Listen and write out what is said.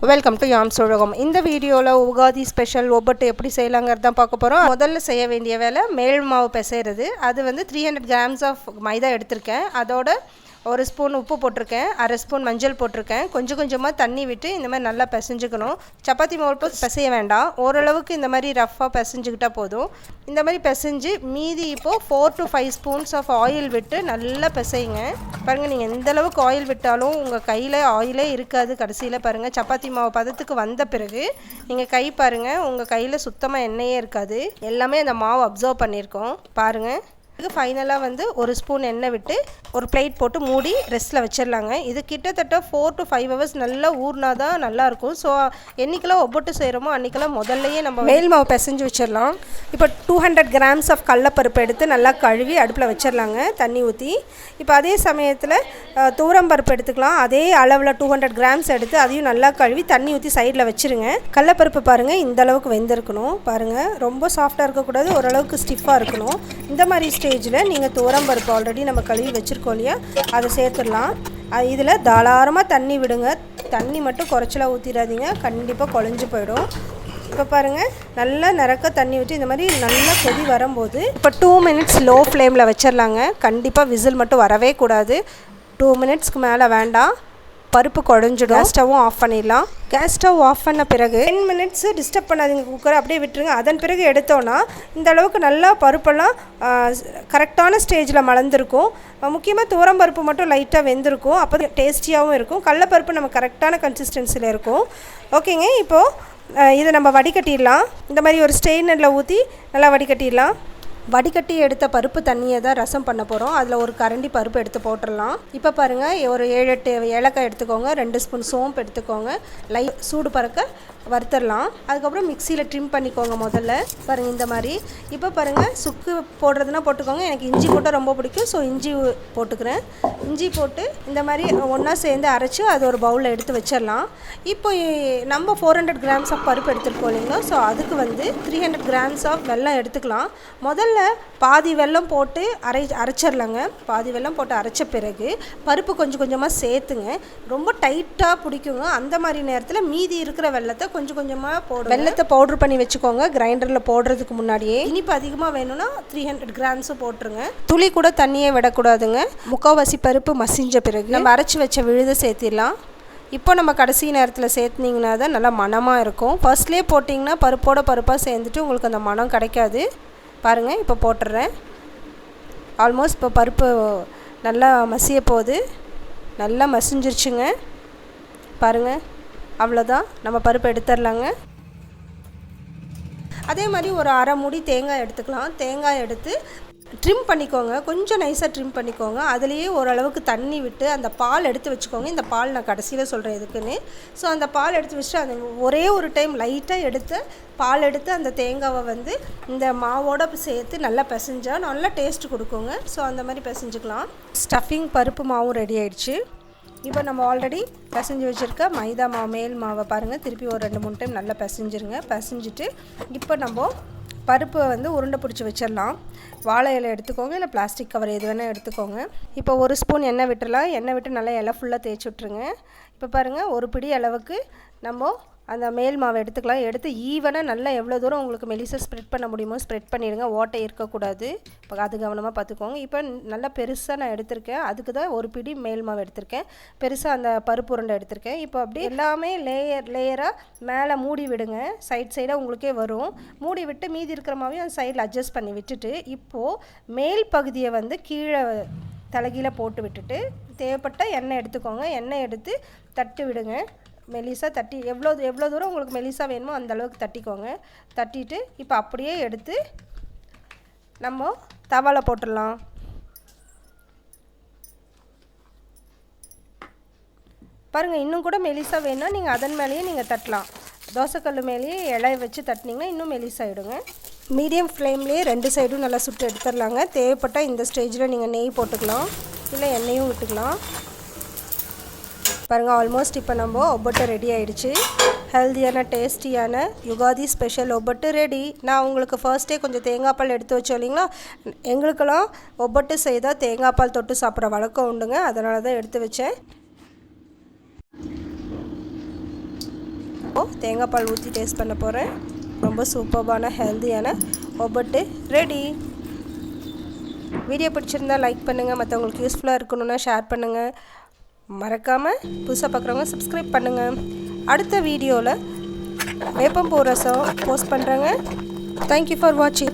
Welcome to yams உலகம். இந்த வீடியோவில் உகாதி ஸ்பெஷல் ஒப்பட்டு எப்படி செய்யலாங்கிறது தான் பார்க்க போகிறோம். முதல்ல செய்ய வேண்டிய வேலை மேல் மாவு பிசைறது. அது வந்து 300 கிராம்ஸ் ஆஃப் மைதா எடுத்திருக்கேன். அதோட ஒரு ஸ்பூன் உப்பு போட்டிருக்கேன், அரை ஸ்பூன் மஞ்சள் போட்டிருக்கேன். கொஞ்சம் கொஞ்சமாக தண்ணி விட்டு இந்த மாதிரி நல்லா பிசைஞ்சுக்கணும். சப்பாத்தி மாவு போட்டு பிசைய வேண்டாம், ஓரளவுக்கு இந்த மாதிரி ரஃப்பாக பிசைஞ்சுக்கிட்டால் போதும். இந்த மாதிரி பிசைஞ்சு மீதி இப்போது 4 to 5 ஸ்பூன்ஸ் ஆஃப் ஆயில் விட்டு நல்லா பிசைங்க. பாருங்கள், நீங்கள் எந்த அளவுக்கு ஆயில் விட்டாலும் உங்கள் கையில் ஆயிலே இருக்காது. கடைசியில் பாருங்கள், சப்பாத்தி மாவு பதத்துக்கு வந்த பிறகு நீங்கள் கை பாருங்கள், உங்கள் கையில் சுத்தமாக எண்ணெயே இருக்காது. எல்லாமே அந்த மாவு அப்சர்வ் பண்ணியிருக்கோம் பாருங்கள். ஃபைனலாக வந்து ஒரு ஸ்பூன் எண்ணெய் விட்டு ஒரு பிளேட் போட்டு மூடி ரெஸ்ட்டில் வச்சிடலாங்க. இது கிட்டத்தட்ட 4 to 5 hours நல்லா ஊறினா தான் நல்லாயிருக்கும். ஸோ என்றைக்கெல்லாம் ஒப்பட்டு செய்கிறோமோ அன்றைக்கெல்லாம் முதல்லையே நம்ம மேல் மாவு பிசைஞ்சு வச்சிடலாம். இப்போ 200 கிராம்ஸ் ஆஃப் கடலப்பருப்பு எடுத்து நல்லா கழுவி அடுப்பில் வச்சிடலாங்க, தண்ணி ஊற்றி. இப்போ அதே சமயத்தில் துவரம்பருப்பு எடுத்துக்கலாம். அதே அளவில் 200 கிராம்ஸ் எடுத்து அதையும் நல்லா கழுவி தண்ணி ஊற்றி சைடில் வச்சுருங்க. கடலப்பருப்பு பாருங்கள், இந்த அளவுக்கு வெந்திருக்கணும். பாருங்கள், ரொம்ப சாஃப்டாக இருக்கக்கூடாது, ஓரளவுக்கு ஸ்டிஃபாக இருக்கணும். இந்த மாதிரி ஸ்டேஜில் நீங்கள் துவரம்பருப்பு ஆல்ரெடி நம்ம கழுவி வச்சுருக்கோம் இல்லையா, அதை சேர்த்துடலாம். இதில் தாராளமாக தண்ணி விடுங்க. தண்ணி மட்டும் குறைச்சலாக ஊற்றிடாதீங்க, கண்டிப்பாக குழஞ்சி போயிடும். இப்போ பாருங்கள், நல்லா நிறக்க தண்ணி விட்டு இந்த மாதிரி நல்லா கொதி வரும்போது இப்போ 2 minutes லோ ஃப்ளேமில் வச்சிடலாங்க. கண்டிப்பாக விசில் மட்டும் வரவே கூடாது. 2 minutesக்கு மேலே வேண்டாம், பருப்பு குழஞ்சிடும். கேஸ் ஸ்டவ்வும் ஆஃப் பண்ணிடலாம். கேஸ் ஸ்டவ் ஆஃப் பண்ண பிறகு 10 minutes டிஸ்டர்ப் பண்ணாதீங்க, குக்கரை அப்படியே விட்டுருங்க. அதன் பிறகு எடுத்தோன்னா இந்த அளவுக்கு நல்லா பருப்பெல்லாம் கரெக்டான ஸ்டேஜில் மலர்ந்துருக்கும். முக்கியமாக துவரம்பருப்பு மட்டும் லைட்டாக வெந்திருக்கும், அப்போ டேஸ்டியாகவும் இருக்கும். கடலப்பருப்பு நம்ம கரெக்டான கன்சிஸ்டன்சியில் இருக்கும். ஓகேங்க, இப்போது இதை நம்ம வடிகட்டிடலாம். இந்த மாதிரி ஒரு ஸ்ட்ரெயினரில் ஊற்றி நல்லா வடிகட்டிடலாம். வடிகட்டி எடுத்த பருப்பு தண்ணியை தான் ரசம் பண்ண போகிறோம். அதில் ஒரு கரண்டி பருப்பு எடுத்து போட்டுடலாம். இப்போ பாருங்கள், ஒரு 7-8 ஏலக்காய் எடுத்துக்கோங்க, 2 ஸ்பூன் சோம்பு எடுத்துக்கோங்க. சூடு பறக்க வறுத்துடலாம். அதுக்கப்புறம் மிக்சியில் ட்ரிம் பண்ணிக்கோங்க முதல்ல. பாருங்கள் இந்த மாதிரி. இப்போ பாருங்கள், சுக்கு போடுறதுனா போட்டுக்கோங்க. எனக்கு இஞ்சி போட்டால் ரொம்ப பிடிக்கும், ஸோ இஞ்சி போட்டுக்கிறேன். இஞ்சி போட்டு இந்த மாதிரி ஒன்றா சேர்ந்து அரைச்சி அது ஒரு பவுலில் எடுத்து வச்சிடலாம். இப்போ நம்ம 400 கிராம்ஸ் ஆஃப் பருப்பு எடுத்துருக்கோம் இல்லைங்களா, ஸோ அதுக்கு வந்து 300 கிராம்ஸ் ஆஃப் வெல்லம் எடுத்துக்கலாம். முதல்ல பாதி வெல்லம் போட்டு அரைச்சிடலாங்க. பாதி வெல்லம் போட்டு அரைச்ச பிறகு பருப்பு கொஞ்சம் கொஞ்சமாக சேர்த்துங்க. ரொம்ப டைட்டாக பிடிக்குங்க. அந்த மாதிரி நேரத்தில் மீதி இருக்கிற வெல்லத்தை கொஞ்சம் கொஞ்சமாக போடுங்க. வெல்லத்தை பவுட்ரு பண்ணி வச்சுக்கோங்க கிரைண்டரில் போடுறதுக்கு முன்னாடியே. இனிப்பு அதிகமாக வேணும்னா 300 கிராம்ஸு போட்டுருங்க. துளி கூட தண்ணியே விடக்கூடாதுங்க. முக்கால்வாசி பருப்பு மசிஞ்ச பிறகு நம்ம அரைச்சி வச்ச விழுதை சேர்த்திடலாம். இப்போ நம்ம கடைசி நேரத்தில் சேர்த்துனீங்கன்னா தான் நல்லா மணமாக இருக்கும். ஃபர்ஸ்ட்லேயே போட்டிங்கன்னா பருப்போட பருப்பாக சேர்ந்துட்டு உங்களுக்கு அந்த மணம் கிடைக்காது. பாருங்கள், இப்போ போட்டுடுறேன். ஆல்மோஸ்ட் இப்போ பருப்பு நல்லா மசிய போகுது. நல்லா மசிஞ்சிருச்சுங்க. பாருங்கள், அவ்வளோதான், நம்ம பருப்பு எடுத்துடலாங்க. அதே மாதிரி ஒரு அரை மூடி தேங்காய் எடுத்துக்கலாம். தேங்காய் எடுத்து ட்ரிம் பண்ணிக்கோங்க, கொஞ்சம் நைஸாக ட்ரிம் பண்ணிக்கோங்க. அதுலேயே ஓரளவுக்கு தண்ணி விட்டு அந்த பால் எடுத்து வச்சுக்கோங்க. இந்த பால் நான் கடைசியில் சொல்கிறேன் எதுக்குன்னு. ஸோ அந்த பால் எடுத்து வச்சுட்டு அந்த ஒரே ஒரு டைம் லைட்டாக எடுத்து பால் எடுத்து அந்த தேங்காவை வந்து இந்த மாவோடு சேர்த்து நல்லா பிசைஞ்சால் நல்லா டேஸ்ட்டு கொடுக்குங்க. ஸோ அந்த மாதிரி பிசைஞ்சுக்கலாம். ஸ்டஃபிங் பருப்பு மாவும் ரெடி ஆகிடுச்சு. இப்போ நம்ம ஆல்ரெடி பிசைஞ்சு வச்சுருக்க மைதா மாவு மேல் மாவை பாருங்கள், திருப்பி ஒரு 2-3 டைம் நல்லா பிசைஞ்சிருங்க. பிசைஞ்சிட்டு இப்போ நம்ம பருப்பை வந்து உருண்டை பிடிச்சி வச்சிடலாம். வாழை இலை எடுத்துக்கோங்க, இல்லை பிளாஸ்டிக் கவர் எது வேணால் எடுத்துக்கோங்க. இப்போ 1 ஸ்பூன் எண்ணெய் விட்டுடலாம். எண்ணெய் விட்டு நல்லா இலை ஃபுல்லாக தேய்ச்சி விட்ருங்க. இப்போ பாருங்கள், ஒரு பிடி அளவுக்கு நம்ம அந்த மேல் மாவை எடுத்துக்கலாம். எடுத்து ஈவனாக நல்லா எவ்வளோ தூரம் உங்களுக்கு மெலிசாக ஸ்ப்ரெட் பண்ண முடியுமோ ஸ்ப்ரெட் பண்ணிடுங்க. ஓட்டை இருக்கக்கூடாது. இப்போ அது கவனமாக பார்த்துக்கோங்க. இப்போ நல்லா பெருசாக நான் எடுத்திருக்கேன், அதுக்கு தான் ஒரு பிடி மேல் மாவு எடுத்திருக்கேன். பெருசாக அந்த பருப்பு உருண்டை எடுத்திருக்கேன். இப்போ அப்படியே எல்லாமே லேயராக மேலே மூடி விடுங்க. சைடாக உங்களுக்கே வரும். மூடி விட்டு மீதி இருக்கிற மாவையும் அந்த சைடில் அட்ஜஸ்ட் பண்ணி விட்டுட்டு இப்போது மேல் பகுதியை வந்து கீழே தலைகீழ போட்டு விட்டுட்டு தேவைப்பட்ட எண்ணெய் எடுத்துக்கோங்க. எண்ணெய் எடுத்து தட்டு விடுங்க. மெலிசாக தட்டி எவ்வளோ தூரம் உங்களுக்கு மெலிசாக வேணுமோ அந்த அளவுக்கு தட்டிக்கோங்க. தட்டிட்டு இப்போ அப்படியே எடுத்து நம்ம தவாவில் போட்டுடலாம். பாருங்கள், இன்னும் கூட மெலிசாக வேணும்னா நீங்கள் அதன் மேலேயே நீங்கள் தட்டலாம். தோசைக்கல் மேலேயே இலையை வச்சு தட்டினீங்கன்னா இன்னும் மெலிசாகிடுங்க. மீடியம் ஃப்ளேம்லேயே 2 சைடும் நல்லா சுட்டு எடுத்துடலாங்க. தேவைப்பட்டால் இந்த ஸ்டேஜில் நீங்கள் நெய் போட்டுக்கலாம், இல்லை எண்ணெயும் விட்டுக்கலாம். பாருங்கள், ஆல்மோஸ்ட் இப்போ நம்ம ஒப்பட்டு ரெடி ஆகிடுச்சு. ஹெல்த்தியான டேஸ்டியான யுகாதி ஸ்பெஷல் ஒப்பட்டு ரெடி. நான் உங்களுக்கு ஃபர்ஸ்ட்டே கொஞ்சம் தேங்காய் பால் எடுத்து வச்சோம் இல்லைங்களா, எங்களுக்கெல்லாம் ஒப்பட்டு செய்தால் தேங்காய் பால் தொட்டு சாப்பிட்ற வழக்கம் உண்டுங்க, அதனால தான் எடுத்து வச்சேன். தேங்காய் பால் ஊற்றி டேஸ்ட் பண்ண போகிறேன். ரொம்ப சூப்பர்பான ஹெல்த்தியான ஒபட்டு ரெடி. வீடியோ பிடிச்சிருந்தால் லைக் பண்ணுங்கள், மற்றவங்களுக்கு யூஸ்ஃபுல்லாக இருக்கணும்னா ஷேர் பண்ணுங்கள். மறக்காமல் புதுசாக பார்க்குறவங்க சப்ஸ்கிரைப் பண்ணுங்கள். அடுத்த வீடியோவில் வேப்பம்பூ ரசம் போஸ்ட் பண்ணுறேங்க. தேங்க்யூ ஃபார் வாட்சிங்.